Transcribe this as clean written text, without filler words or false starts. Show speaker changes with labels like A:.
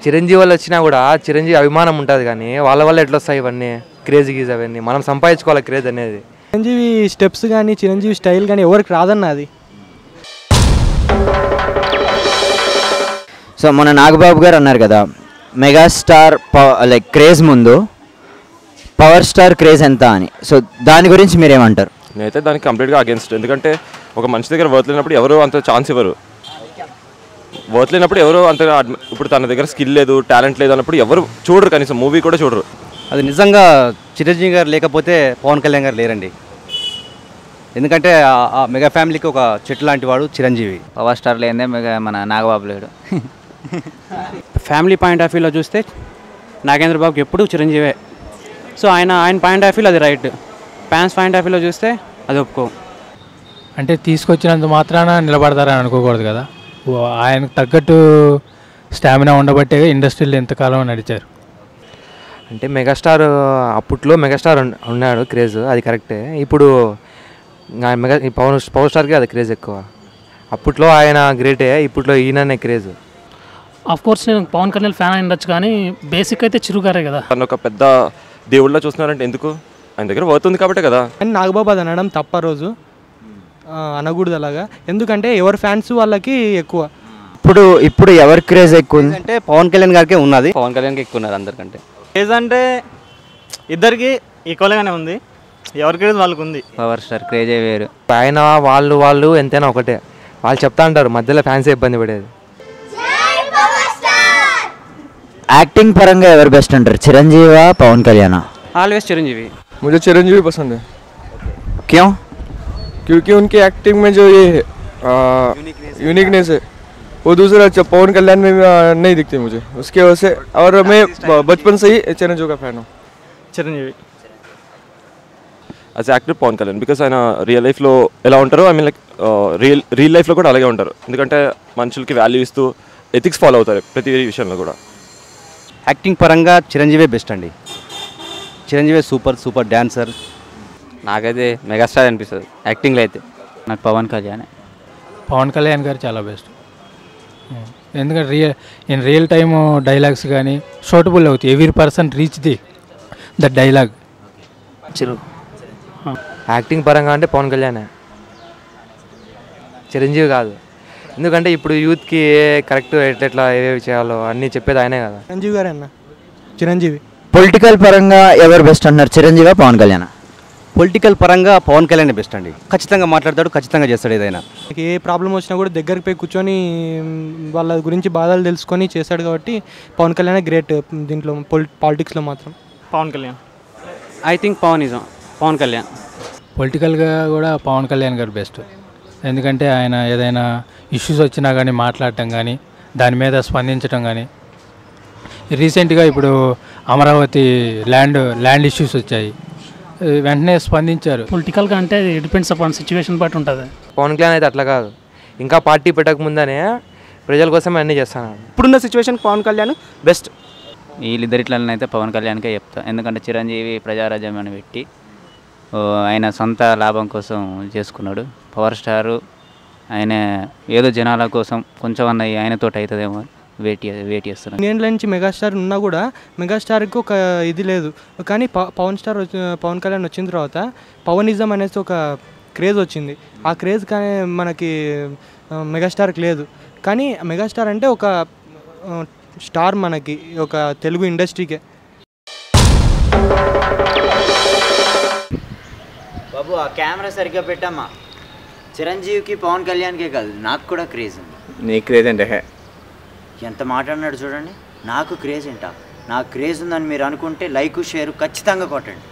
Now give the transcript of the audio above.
A: చిరంజీవి వాళ్ళు వచ్చినా కూడా చిరంజీవి అభిమానం ఉంటుంది, కానీ వాళ్ళ వల్ల ఎట్లా వస్తాయి ఇవన్నీ క్రేజ్ గీజ్ అవన్నీ? మనం సంపాదించుకోవాలి క్రేజ్ అనేది.
B: చిరంజీవి స్టెప్స్ కానీ చిరంజీవి స్టైల్ కానీ ఎవరికి రాదన్న అది.
C: సో మన నాగబాబు గారు అన్నారు కదా, మెగాస్టార్ లైక్ క్రేజ్ ముందు పవర్ స్టార్ క్రేజ్ ఎంత అని. సో దాని గురించి మీరేమంటారు?
D: నేనైతే దానికి కంప్లీట్గా అగేన్స్ట్. ఎందుకంటే ఒక మనిషి దగ్గర వర్త్ లేనప్పుడు ఎవరు అంత ఛాన్స్ ఇవ్వరు. వర్త్ లేనప్పుడు ఎవరు అంత, ఇప్పుడు తన దగ్గర స్కిల్ లేదు, టాలెంట్ లేదు అన్నప్పుడు ఎవరు చూడరు, కనీసం మూవీ కూడా చూడరు.
E: అది నిజంగా చిరంజీవి గారు లేకపోతే పవన్ కళ్యాణ్ గారు లేరండి. ఎందుకంటే ఆ మెగా ఫ్యామిలీకి ఒక చెట్టు లాంటి వాడు చిరంజీవి.
F: పవర్ స్టార్ లేదే మన నాగబాబు లేడు.
G: ఫ్యామిలీ పాయింట్ ఆఫ్ వ్యూలో చూస్తే నాగేంద్ర బాబుకి ఎప్పుడు చిరంజీవే. సో ఆయన పాయింట్ ఆఫ్ వ్యూలో అది రైట్. ఫ్యాన్స్ పాయింట్ ఆఫ్ వ్యూలో చూస్తే అది ఒప్పుకో.
H: అంటే తీసుకొచ్చినంత మాత్రాన నిలబడతారని అనుకోకూడదు కదా. ఆయనకు తగ్గట్టు స్టామినా ఉండబట్టే ఇండస్ట్రీలో ఎంతకాలం నడిచారు.
A: అంటే మెగాస్టార్ అప్పట్లో మెగాస్టార్ ఉన్నాడు క్రేజ్, అది కరెక్టే. ఇప్పుడు పవర్ స్టార్కి అది క్రేజ్ ఎక్కువ. అప్పట్లో ఆయన గ్రేటే, ఇప్పట్లో ఈయననే క్రేజ్.
I: ఆఫ్ కోర్స్ నేను పవన్ కళ్యాణ్ ఫ్యాన్ అయి ఉండొచ్చు, కానీ బేసిక్ అయితే చిరుగారే కదా.
D: తను ఒక పెద్ద దేవుళ్ళ చూస్తున్నారంటే ఎందుకు? ఆయన దగ్గర వర్త్ ఉంది కాబట్టి కదా.
B: అని నాగబాబు అది అనడం తప్ప, రోజు అనకూడదు అలాగా. ఎందుకంటే ఎవరి ఫ్యాన్స్ వాళ్ళకి ఎక్కువ.
C: ఇప్పుడు ఎవరి క్రేజ్ ఎక్కువ ఉంది
E: అంటే పవన్ కళ్యాణ్ గారికే ఉన్నది. పవన్ కళ్యాణ్కి ఎక్కువ ఉన్నారు అందరికంటే.
J: క్రేజ్ అంటే ఇద్దరికి ఈక్వల్గానే ఉంది, ఎవరి క్రేజ్ వాళ్ళకు ఉంది.
F: పవర్ స్టార్ క్రేజే వేరు.
A: ఆయన వాళ్ళు ఎంతైనా ఒకటే. వాళ్ళు చెప్తా అంటారు, మధ్యలో ఫ్యాన్సే ఇబ్బంది పడేది.
C: యాక్టింగ్ పరంగా ఎవరు బెస్ట్ అంటారు, చిరంజీవా పవన్ కళ్యాణా?
G: ఆల్వేస్ చిరంజీవి.
K: मुझे चिरंजीवी पसंद है.
C: क्यों?
K: क्योंकि उनकी एक्टिंग में जो ये यूनिकनेस है वो दूसरा पवन कल्याण में नहीं दिखती मुझे, उसके वजह से. और मैं बचपन से ही चिरंजीवी का फैन हूँ.
J: Chiranjeevi
D: as actor Pawan Kalyan, because ఆయన రియల్ లైఫ్లో ఎలా ఉంటారో, ఐ మీన్ లైక్ రియల్ లైఫ్లో కూడా అలాగే ఉంటారు. ఎందుకంటే మనుషులకి వాల్యూ ఇస్తూ ఎథిక్స్ ఫాలో అవుతారు ప్రతి విషయంలో కూడా.
E: యాక్టింగ్ పరంగా చిరంజీవే బెస్ట్ అండి. Chiranjeevi super dancer.
F: నాకైతే మెగాస్టార్ అనిపిస్తుంది యాక్టింగ్లో అయితే. నాకు పవన్ కళ్యాణ్ గారు చాలా బెస్ట్.
H: ఎందుకంటే ఇన్ రియల్ టైమ్ డైలాగ్స్ కానీ షూటబుల్ అవుతాయి. Every person reach the dialogue.
A: Acting పరంగా అంటే పవన్ కళ్యాణ్, చిరంజీవి కాదు. ఎందుకంటే ఇప్పుడు యూత్కి కరెక్ట్ ఎట్లా ఏవేవి చేయాలో అన్నీ చెప్పేది ఆయనే కదా.
B: చిరంజీవి గారే అన్న. చిరంజీవి.
C: పొలిటికల్ పరంగా ఎవరు బెస్ట్ అంటున్నారు, చిరంజీవా పవన్ కళ్యాణ్?
E: పొలిటికల్ పరంగా పవన్ కళ్యాణ్ బెస్ట్ అండి. ఖచ్చితంగా మాట్లాడతాడు, ఖచ్చితంగా చేస్తాడు ఏదైనా.
B: ఏ ప్రాబ్లం వచ్చినా కూడా దగ్గరికి పోయి కూర్చొని వాళ్ళ గురించి బాధలు తెలుసుకొని చేశాడు కాబట్టి పవన్ కళ్యాణ్ గ్రేట్ దీంట్లో పాలిటిక్స్లో మాత్రం.
J: పవన్ కళ్యాణ్.
G: I think Pawan Kalyan.
H: పొలిటికల్గా కూడా పవన్ కళ్యాణ్ గారు బెస్ట్. ఎందుకంటే ఆయన ఏదైనా ఇష్యూస్ వచ్చినా కానీ మాట్లాడటం కానీ, దాని మీద స్పందించడం కానీ. రీసెంట్గా ఇప్పుడు అమరావతి ల్యాండ్ ఇష్యూస్ వచ్చాయి, వెంటనే స్పందించారు.
I: పొలిటికల్గా అంటే డిపెండ్స్ అపాన్ సిచ్యువేషన్ బట్టి ఉంటుంది.
A: పవన్ కళ్యాణ్ అయితే అట్లా కాదు, ఇంకా పార్టీ పెట్టక ముందనే ప్రజల కోసం అన్నీ చేస్తాను.
J: ఇప్పుడున్న సిచ్యువేషన్ పవన్ కళ్యాణ్ బెస్ట్.
F: వీళ్ళిద్దరిట్లనైతే పవన్ కళ్యాణ్కే చెప్తా. ఎందుకంటే చిరంజీవి ప్రజారాజ్యం అని పెట్టి ఆయన సొంత లాభం కోసం చేసుకున్నాడు. పవర్ స్టారు ఆయన ఏదో జనాల కోసం కొంచెం అన్నది ఆయనతో అవుతుందేమో వెయిట్ చేస్తున్నాను.
B: నేను నుంచి మెగాస్టార్ ఉన్నా కూడా మెగాస్టార్కి ఒక ఇది లేదు, కానీ పవన్ కళ్యాణ్ వచ్చిన తర్వాత పవనిజం అనేసి ఒక క్రేజ్ వచ్చింది. ఆ క్రేజ్ కానీ మనకి మెగాస్టార్కి లేదు. కానీ మెగాస్టార్ అంటే ఒక స్టార్ మనకి, ఒక తెలుగు ఇండస్ట్రీకే.
C: బాబు ఆ కెమెరా సరిగ్గా పెట్టమ్మా. చిరంజీవికి పవన్ కళ్యాణ్కే కాదు, నాకు కూడా క్రేజ్ ఉంది.
K: నీ క్రేజ్ అంటే
C: ఎంత మాట్లాడినాడు చూడండి. నాకు క్రేజ్ ఏంటా? నాకు క్రేజ్ ఉందని మీరు అనుకుంటే లైక్ షేర్ ఖచ్చితంగా కొట్టండి.